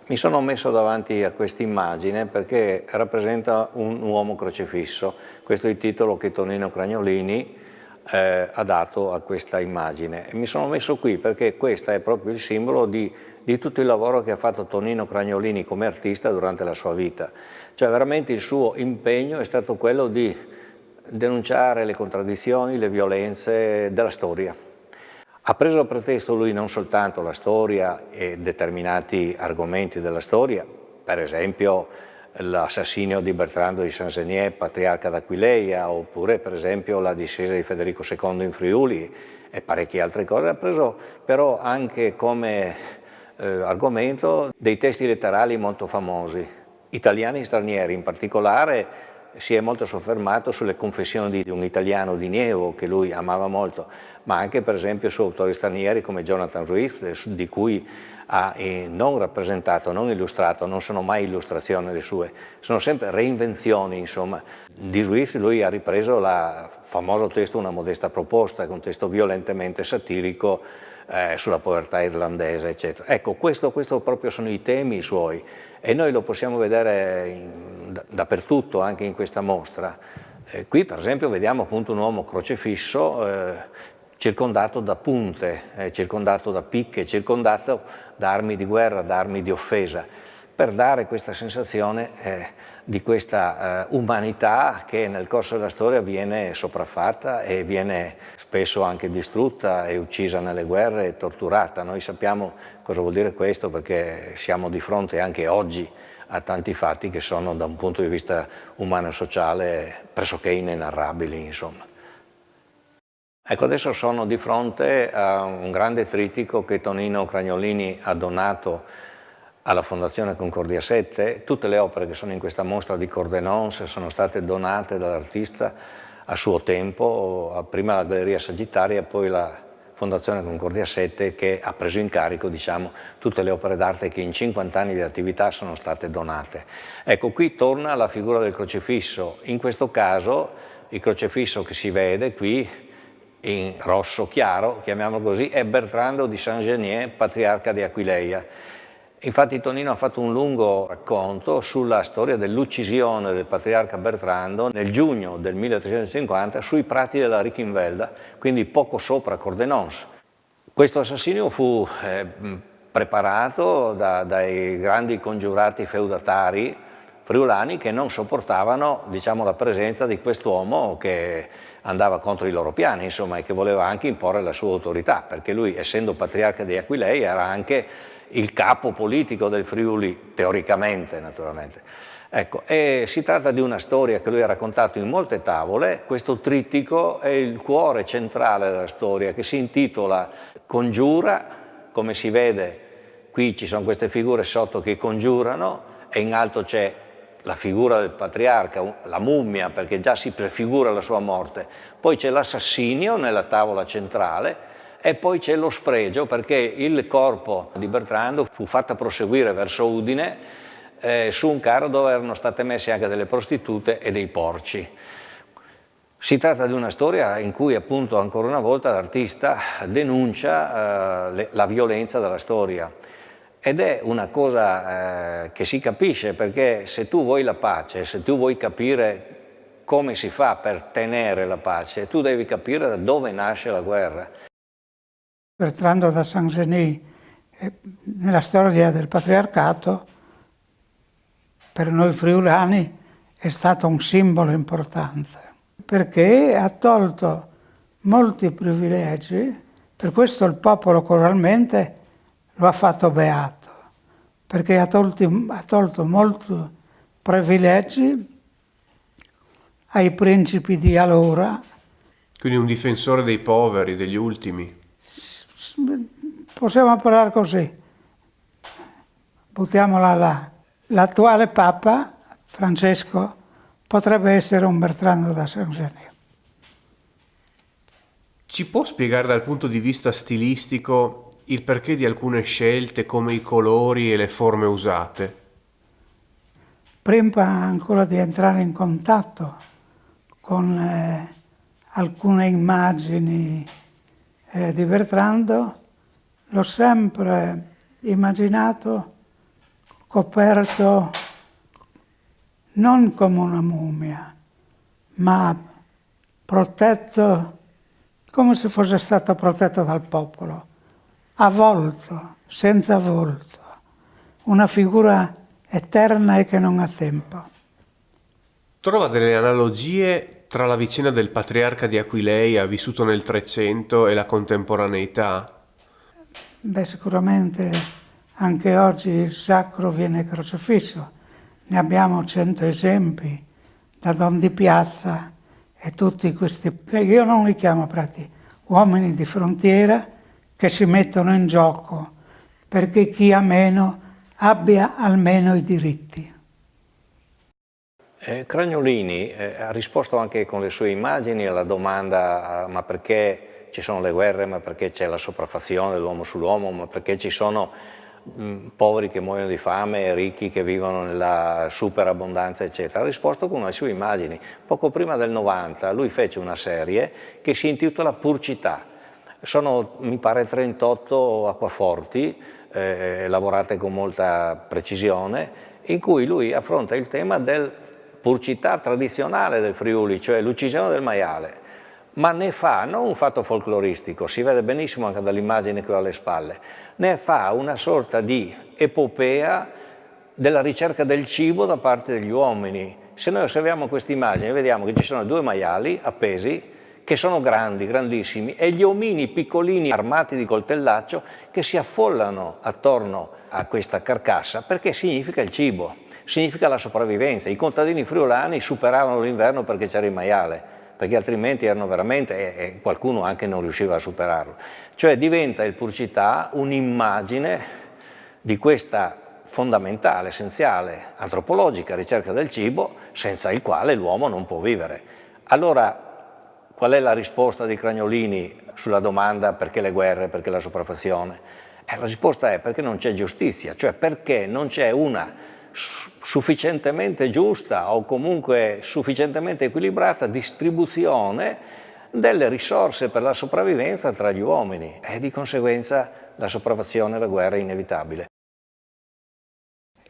Mi sono messo davanti a questa immagine perché rappresenta un uomo crocifisso. Questo è il titolo che Tonino Cragnolini ha dato a questa immagine. E mi sono messo qui perché questo è proprio il simbolo di tutto il lavoro che ha fatto Tonino Cragnolini come artista durante la sua vita. Cioè veramente il suo impegno è stato quello di denunciare le contraddizioni, le violenze della storia. Ha preso a pretesto lui non soltanto la storia e determinati argomenti della storia, per esempio l'assassinio di Bertrando di Saint-Geniès, patriarca d'Aquileia, oppure per esempio la discesa di Federico II in Friuli e parecchie altre cose, ha preso però anche come argomento dei testi letterari molto famosi, italiani e stranieri. In particolare si è molto soffermato sulle confessioni di un italiano di Nievo che lui amava molto, ma anche per esempio su autori stranieri come Jonathan Swift, di cui ha non rappresentato, non illustrato, non sono mai illustrazioni le sue, sono sempre reinvenzioni, insomma. Di Swift lui ha ripreso il famoso testo Una modesta proposta, che è un testo violentemente satirico sulla povertà irlandese, eccetera. Ecco, questo proprio sono i temi suoi e noi lo possiamo vedere dappertutto, anche in questa mostra. Qui per esempio vediamo appunto un uomo crocefisso circondato da punte, circondato da picche, circondato da armi di guerra, da armi di offesa, per dare questa sensazione di questa umanità che nel corso della storia viene sopraffatta e viene spesso anche distrutta e uccisa nelle guerre e torturata. Noi sappiamo cosa vuol dire questo perché siamo di fronte anche oggi a tanti fatti che sono da un punto di vista umano e sociale pressoché inenarrabili, insomma. Ecco, adesso sono di fronte a un grande trittico che Tonino Cragnolini ha donato alla Fondazione Concordia 7. Tutte le opere che sono in questa mostra di Cordenons sono state donate dall'artista a suo tempo, prima la Galleria Sagittaria e poi la Fondazione Concordia 7 che ha preso in carico, diciamo, tutte le opere d'arte che in 50 anni di attività sono state donate. Ecco, qui torna la figura del crocifisso. In questo caso il crocifisso che si vede qui in rosso chiaro, chiamiamolo così, è Bertrando di Saint-Geniès, patriarca di Aquileia. Infatti Tonino ha fatto un lungo racconto sulla storia dell'uccisione del patriarca Bertrando nel giugno del 1350 sui prati della Richenwälder, quindi poco sopra Cordenons. Questo assassinio fu preparato dai grandi congiurati feudatari friulani che non sopportavano, diciamo, la presenza di quest'uomo che andava contro i loro piani, insomma, e che voleva anche imporre la sua autorità, perché lui, essendo patriarca di Aquileia, era anche il capo politico del Friuli, teoricamente, naturalmente. Ecco, e si tratta di una storia che lui ha raccontato in molte tavole. Questo trittico è il cuore centrale della storia, che si intitola Congiura. Come si vede, qui ci sono queste figure sotto che congiurano e in alto c'è la figura del patriarca, la mummia, perché già si prefigura la sua morte. Poi c'è l'assassinio nella tavola centrale e poi c'è lo spregio, perché il corpo di Bertrando fu fatto proseguire verso Udine su un carro dove erano state messe anche delle prostitute e dei porci. Si tratta di una storia in cui appunto ancora una volta l'artista denuncia la violenza della storia. Ed è una cosa che si capisce, perché se tu vuoi la pace, se tu vuoi capire come si fa per tenere la pace, tu devi capire da dove nasce la guerra. Bertrando da Saint-Geniès, nella storia del patriarcato, per noi friulani è stato un simbolo importante, perché ha tolto molti privilegi, per questo il popolo coralmente lo ha fatto beato, perché ha tolto molti privilegi ai principi di allora. Quindi un difensore dei poveri, degli ultimi. Possiamo parlare così, buttiamola là. L'attuale Papa, Francesco, potrebbe essere un Bertrando da Saint-Geniès. Ci può spiegare dal punto di vista stilistico il perché di alcune scelte come i colori e le forme usate? Prima ancora di entrare in contatto con alcune immagini di Bertrando, l'ho sempre immaginato coperto non come una mummia, ma protetto come se fosse stato protetto dal popolo, avvolto, senza volto, una figura eterna e che non ha tempo. Trova delle analogie tra la vicenda del patriarca di Aquileia vissuto nel 300 e la contemporaneità? Beh, sicuramente anche oggi il sacro viene crocifisso. Ne abbiamo 100 esempi, da Don di Piazza e tutti questi, io non li chiamo prati, uomini di frontiera che si mettono in gioco perché chi ha meno abbia almeno i diritti. Cragnolini ha risposto anche con le sue immagini alla domanda ma perché ci sono le guerre, ma perché c'è la sopraffazione dell'uomo sull'uomo, ma perché ci sono poveri che muoiono di fame e ricchi che vivono nella superabbondanza, eccetera. Ha risposto con le sue immagini. Poco prima del 90 lui fece una serie che si intitola Purcità. Sono, mi pare, 38 acquaforti, lavorate con molta precisione, in cui lui affronta il tema del purcità tradizionale del Friuli, cioè l'uccisione del maiale, ma ne fa non un fatto folcloristico, si vede benissimo anche dall'immagine che ho alle spalle, ne fa una sorta di epopea della ricerca del cibo da parte degli uomini. Se noi osserviamo questa immagine vediamo che ci sono due maiali appesi che sono grandi, grandissimi, e gli omini piccolini armati di coltellaccio che si affollano attorno a questa carcassa perché significa il cibo, significa la sopravvivenza. I contadini friulani superavano l'inverno perché c'era il maiale, perché altrimenti erano veramente, e qualcuno anche non riusciva a superarlo. Cioè diventa il Purcità un'immagine di questa fondamentale, essenziale, antropologica ricerca del cibo, senza il quale l'uomo non può vivere. Allora, qual è la risposta di Cragnolini sulla domanda perché le guerre, perché la sopraffazione? La risposta è perché non c'è giustizia, cioè perché non c'è una sufficientemente giusta o comunque sufficientemente equilibrata distribuzione delle risorse per la sopravvivenza tra gli uomini e di conseguenza la sopraffazione e la guerra è inevitabile.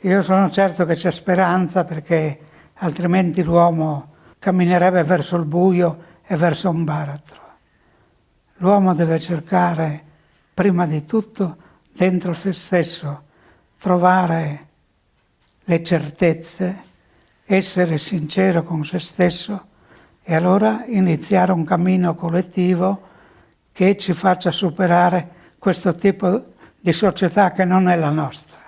Io sono certo che c'è speranza perché altrimenti l'uomo camminerebbe verso il buio e verso un baratro. L'uomo deve cercare prima di tutto dentro se stesso, trovare le certezze, essere sincero con se stesso e allora iniziare un cammino collettivo che ci faccia superare questo tipo di società che non è la nostra.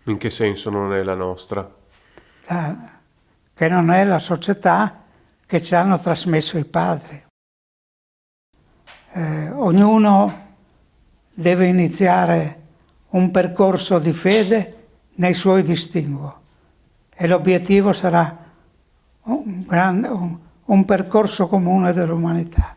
In che senso non è la nostra? Che non è la società che ci hanno trasmesso i padri. Ognuno deve iniziare un percorso di fede nei suoi distinguo e l'obiettivo sarà un percorso comune dell'umanità.